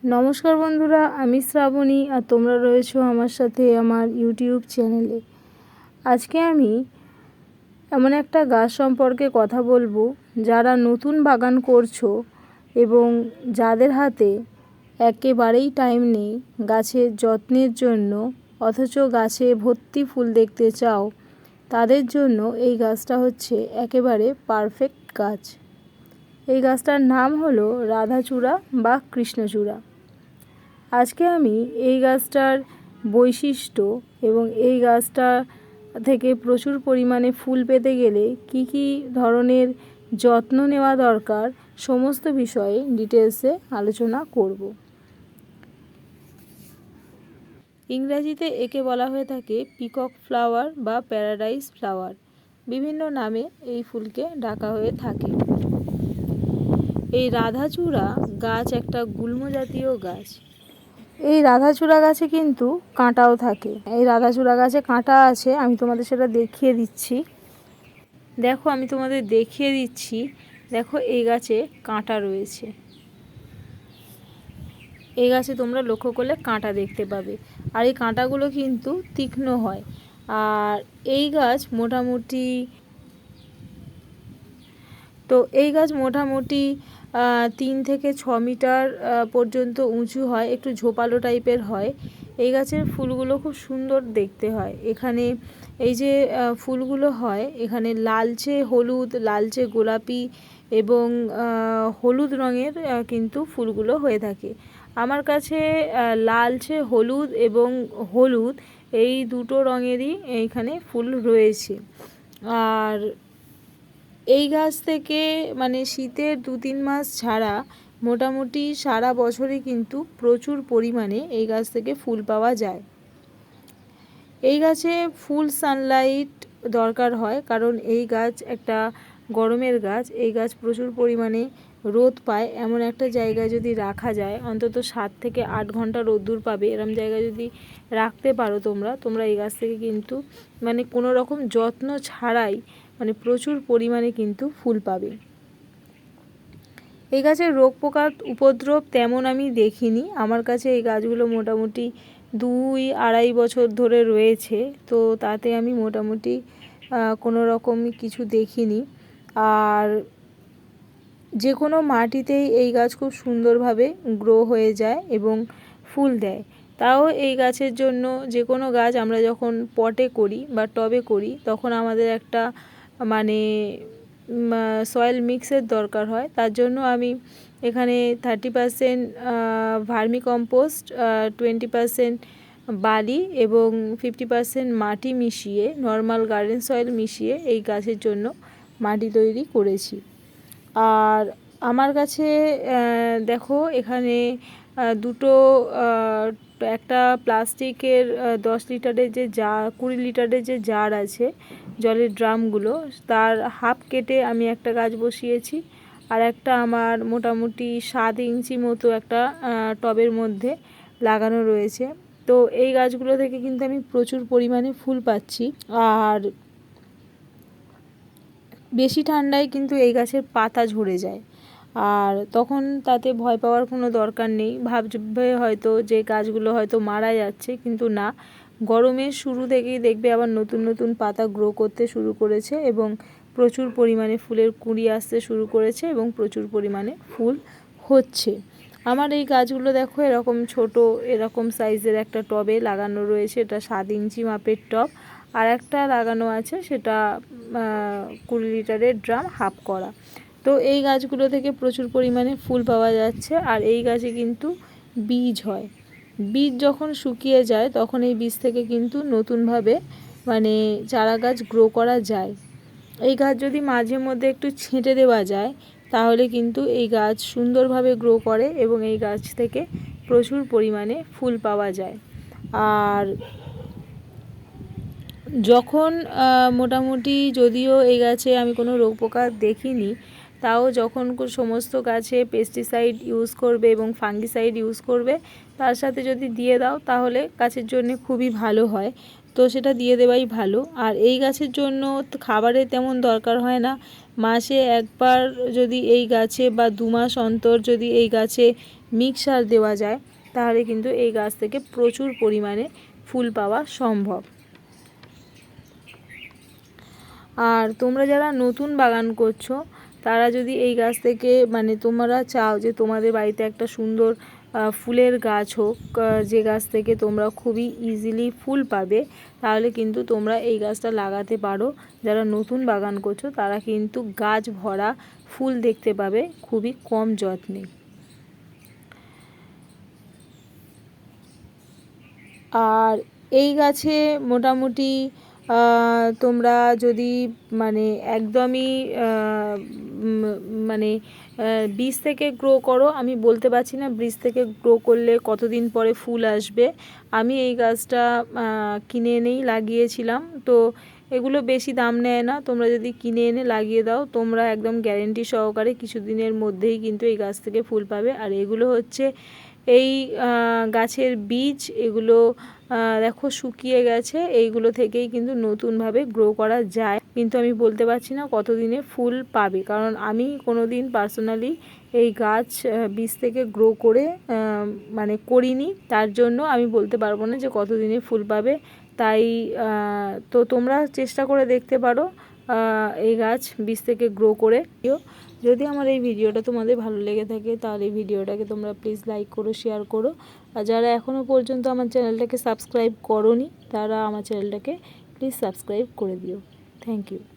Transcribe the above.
নমস্কার বন্ধুরা, আমি শ্রাবণী আর তোমরা রয়েছো আমার সাথে আমার ইউটিউব চ্যানেলে। আজকে আমি এমন একটা গাছ সম্পর্কে কথা বলবো যারা নতুন বাগান করছো এবং যাদের হাতে একেবারেই টাইম নেই গাছের যত্নের জন্য, অথচ গাছে ভর্তি ফুল দেখতে চাও, তাদের জন্য এই গাছটা হচ্ছে একেবারে পারফেক্ট গাছ। এই গাছটার নাম হলো রাধাচূড়া বা কৃষ্ণচূড়া। আজকে আমি এই গাছটার বৈশিষ্ট্য এবং এই গাছটা থেকে প্রচুর পরিমাণে ফুল পেতে গেলে কি কি ধরনের যত্ন নেওয়া দরকার সমস্ত বিষয়ে ডিটেলসে আলোচনা করব। ইংরেজিতে একে বলা হয়ে থাকে পিকক ফ্লাওয়ার বা প্যারাডাইস ফ্লাওয়ার। বিভিন্ন নামে এই ফুলকে ডাকা হয়ে থাকে। এই রাধাচূড়া গাছ একটা গুল্ম জাতীয় গাছ। এই রাধাচূড়া গাছে কিন্তু কাঁটাও থাকে। এই রাধাচূড়া গাছে কাঁটা আছে, আমি তোমাদের সেটা দেখিয়ে দিচ্ছি। দেখো, আমি তোমাদের দেখিয়ে দিচ্ছি। দেখো, এই গাছে কাঁটা রয়েছে। এই গাছে তোমরা লক্ষ্য করলে কাঁটা দেখতে পাবে, আর এই কাঁটাগুলো কিন্তু তীক্ষ্ণ হয়। আর এই গাছ মোটামুটি এই গাছ মোটামুটি 3 থেকে 6 মিটার পর্যন্ত উঁচু হয়, একটু ঝোপালো টাইপের হয়। এই গাছের ফুলগুলো খুব সুন্দর দেখতে হয়। এখানে এই যে ফুলগুলো হয়, এখানে লালচে হলুদ, লালচে গোলাপি এবং হলুদ রঙের কিন্তু ফুলগুলো হয়ে থাকে। আমার কাছে লালচে হলুদ এবং হলুদ এই দুটো রঙেরই এইখানে ফুল রয়েছে। আর এই গাছ থেকে মানে শীতের 2-3 মাস ছাড়া মোটামুটি সারা বছরই কিন্তু প্রচুর পরিমাণে এই গাছ থেকে ফুল পাওয়া যায়। এই গাছে ফুল সানলাইট দরকার হয়, কারণ এই গাছ একটা গরমের গাছ। এই গাছ প্রচুর পরিমাণে রোদ পায়। এমন একটা জায়গায় যদি রাখা যায়, অন্তত 7 থেকে 8 ঘন্টা রোদ্দুর পাবে, এরম জায়গায় যদি রাখতে পারো তোমরা এই গাছ থেকে কিন্তু মানে কোনো রকম যত্ন ছাড়াই মানে প্রচুর পরিমাণে কিন্তু ফুল পাবে। এই গাছের রোগ পোকার উপদ্রব তেমন আমি দেখিনি। আমার কাছে এই গাছগুলো মোটামুটি 2-2.5 বছর ধরে রয়েছে, তো তাতে আমি মোটামুটি কোনো রকমই কিছু দেখিনি। আর যে কোনো মাটিতেই এই গাছ খুব সুন্দরভাবে গ্রো হয়ে যায় এবং ফুল দেয়। তাও এই গাছের জন্য যে কোনো গাছ আমরা যখন পটে করি বা টবে করি, তখন আমাদের একটা মানে সয়েল মিক্সের দরকার হয়। তার জন্য আমি এখানে 30% ভার্মি কম্পোস্ট, 20% বালি এবং 50% মাটি মিশিয়ে, নর্মাল গার্ডেন সয়েল মিশিয়ে এই গাছের জন্য মাটি তৈরি করেছি। আর আমার কাছে দেখো, এখানে দুটো একটা প্লাস্টিকের 10 লিটারের যে জার, 20 লিটারের যে জার আছে জলের ড্রামগুলো, তার হাফ কেটে আমি একটা গাছ বসিয়েছি। আর একটা আমার মোটামুটি 7 ইঞ্চি মতো একটা টবের মধ্যে লাগানো রয়েছে। তো এই গাছগুলো থেকে কিন্তু আমি প্রচুর পরিমাণে ফুল পাচ্ছি। আর বেশি ঠান্ডায় কিন্তু এই গাছের পাতা ঝরে যায়, আর তখন তাতে ভয় পাওয়ার কোনো দরকার নেই। ভাববে হয়তো যে গাছগুলো হয়তো মারা যাচ্ছে, কিন্তু না, গরমের শুরু থেকেই দেখবে আবার নতুন নতুন পাতা গ্রো করতে শুরু করেছে এবং প্রচুর পরিমাণে ফুলের কুঁড়ি আসতে শুরু করেছে এবং প্রচুর পরিমাণে ফুল হচ্ছে। আমার এই গাছগুলো দেখো এরকম ছোট, এরকম সাইজের একটা টবে লাগানো রয়েছে। এটা 7 ইঞ্চি মাপের টব। আর একটা লাগানো আছে, সেটা 20 লিটারের ড্রাম হাফ করা। তো এই গাছগুলো থেকে প্রচুর পরিমাণে ফুল পাওয়া যাচ্ছে। আর এই গাছে কিন্তু বীজ হয়। বীজ যখন শুকিয়ে যায় তখন এই বীজ থেকে কিন্তু নতুনভাবে মানে চারা গাছ গ্রো করা যায়। এই গাছ যদি মাঝে মধ্যে একটু ছেঁটে দেওয়া যায়, তাহলে কিন্তু এই গাছ সুন্দরভাবে গ্রো করে এবং এই গাছ থেকে প্রচুর পরিমাণে ফুল পাওয়া যায়। আর যখন মোটামুটি, যদিও এই গাছে আমি কোনো রোগ পোকা দেখিনি, তাও যখন সমস্ত গাছে পেস্টিসাইড ইউজ করবে এবং ফাঙ্গিসাইড ইউজ করবে, তার সাথে যদি দিয়ে দাও তাহলে গাছের জন্য খুবই ভালো হয়। তো সেটা দিয়ে দেওয়াই ভালো। আর এই গাছের জন্য খাবারের তেমন দরকার হয় না। মাসে একবার যদি এই গাছে বা 2 মাস অন্তর যদি এই গাছে মিক্সার দেওয়া যায় তাহলে কিন্তু এই গাছ থেকে প্রচুর পরিমাণে ফুল পাওয়া সম্ভব। আর তোমরা যারা নতুন বাগান করছো তারা যদি এই গাছ থেকে মানে তোমরা চাও যে তোমাদের বাড়িতে একটা সুন্দর ফুলের গাছ হোক, যে গাছ থেকে তোমরা খুবই ইজিলি ফুল পাবে, তাহলে কিন্তু তোমরা এই গাছটা লাগাতে পারো। যারা নতুন বাগান করছো তারা কিন্তু গাছ ভরা ফুল দেখতে পাবে খুবই কম যত্নে। আর এই গাছে মোটামুটি তোমরা যদি মানে একদমই মানে বীজ থেকে গ্রো করো, আমি বলতে পারছি না বীজ থেকে গ্রো করলে কতদিন পরে ফুল আসবে। আমি এই গাছটা কিনে এনেই লাগিয়েছিলাম, তো এগুলো বেশি দাম নেয় না। তোমরা যদি কিনে এনে লাগিয়ে দাও তোমরা একদম গ্যারেন্টি সহকারে কিছুদিনের মধ্যেই কিন্তু এই গাছ থেকে ফুল পাবে। আর এগুলো হচ্ছে এই গাছের বীজ, এগুলো দেখো শুকিয়ে গেছে, এইগুলো থেকেই কিন্তু নতুনভাবে গ্রো করা যায়, কিন্তু আমি বলতে পারছি না কতদিনে ফুল পাবে, কারণ আমি কোনো দিন পার্সোনালি এই গাছ বীজ থেকে গ্রো করে মানে করিনি, তার জন্য আমি বলতে পারবো না যে কতদিনে ফুল পাবে। তাই তো তোমরা চেষ্টা করে দেখতে পারো এই গাছ বীজ থেকে গ্রো করে। যদি আমার এই ভিডিওটা তোমাদের ভালো লেগে থাকে তাহলে এই ভিডিওটাকে তোমরা প্লিজ লাইক করো, শেয়ার করো। আর যারা এখনও পর্যন্ত আমার চ্যানেলটাকে সাবস্ক্রাইব করোনি তারা আমার চ্যানেলটাকে প্লিজ সাবস্ক্রাইব করে দিও। Thank you.